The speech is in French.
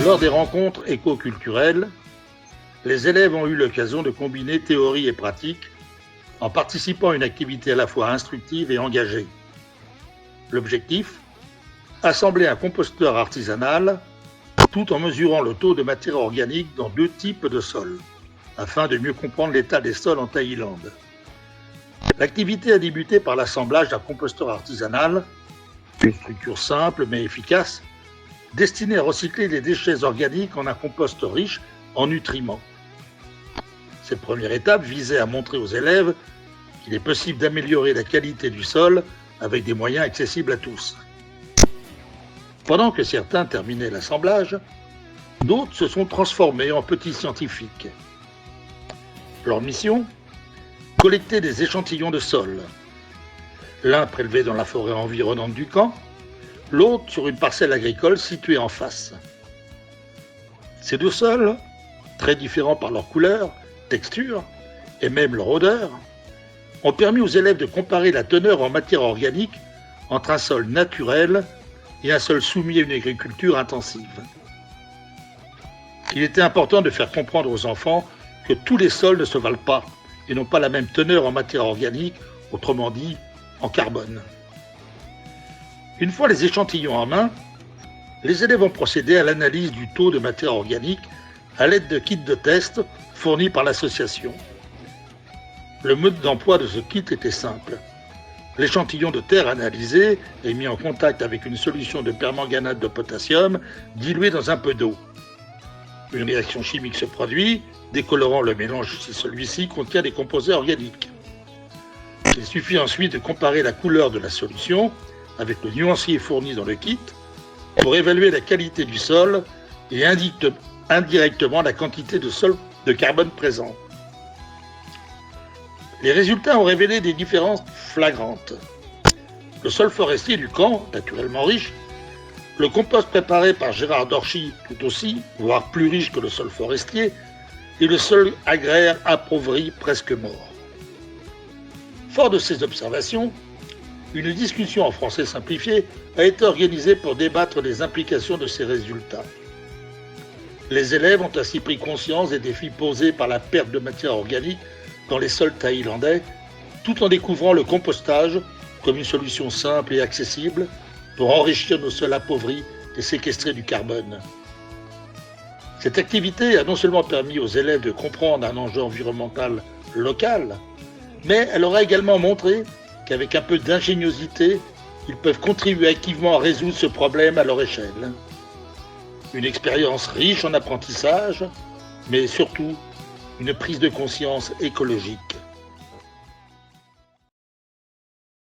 Lors des rencontres éco-culturelles, les élèves ont eu l'occasion de combiner théorie et pratique en participant à une activité à la fois instructive et engagée. L'objectif ? Assembler un composteur artisanal tout en mesurant le taux de matière organique dans 2 types de sols, afin de mieux comprendre l'état des sols en Thaïlande. L'activité a débuté par l'assemblage d'un composteur artisanal, une structure simple mais efficace, destinée à recycler les déchets organiques en un compost riche en nutriments. Cette première étape visait à montrer aux élèves qu'il est possible d'améliorer la qualité du sol avec des moyens accessibles à tous. Pendant que certains terminaient l'assemblage, d'autres se sont transformés en petits scientifiques. Leur mission ? Collecter des échantillons de sol. L'un prélevé dans la forêt environnante du camp, l'autre sur une parcelle agricole située en face. Ces 2 sols, très différents par leur couleur, texture et même leur odeur, ont permis aux élèves de comparer la teneur en matière organique entre un sol naturel et un sol soumis à une agriculture intensive. Il était important de faire comprendre aux enfants que tous les sols ne se valent pas et n'ont pas la même teneur en matière organique, autrement dit en carbone. Une fois les échantillons en main, les élèves ont procédé à l'analyse du taux de matière organique à l'aide de kits de test fournis par l'association. Le mode d'emploi de ce kit était simple. L'échantillon de terre analysé est mis en contact avec une solution de permanganate de potassium diluée dans un peu d'eau. Une réaction chimique se produit, décolorant le mélange si celui-ci contient des composés organiques. Il suffit ensuite de comparer la couleur de la solution avec le nuancier fourni dans le kit pour évaluer la qualité du sol et indirectement la quantité de carbone présent. Les résultats ont révélé des différences flagrantes. Le sol forestier du camp, naturellement riche, le compost préparé par Gérard Dorchy tout aussi, voire plus riche que le sol forestier, et le sol agraire appauvri presque mort. Fort de ces observations, une discussion en français simplifié a été organisée pour débattre des implications de ces résultats. Les élèves ont ainsi pris conscience des défis posés par la perte de matière organique dans les sols thaïlandais, tout en découvrant le compostage comme une solution simple et accessible pour enrichir nos sols appauvris et séquestrer du carbone. Cette activité a non seulement permis aux élèves de comprendre un enjeu environnemental local, mais elle aura également montré qu'avec un peu d'ingéniosité, ils peuvent contribuer activement à résoudre ce problème à leur échelle. Une expérience riche en apprentissage, mais surtout une prise de conscience écologique.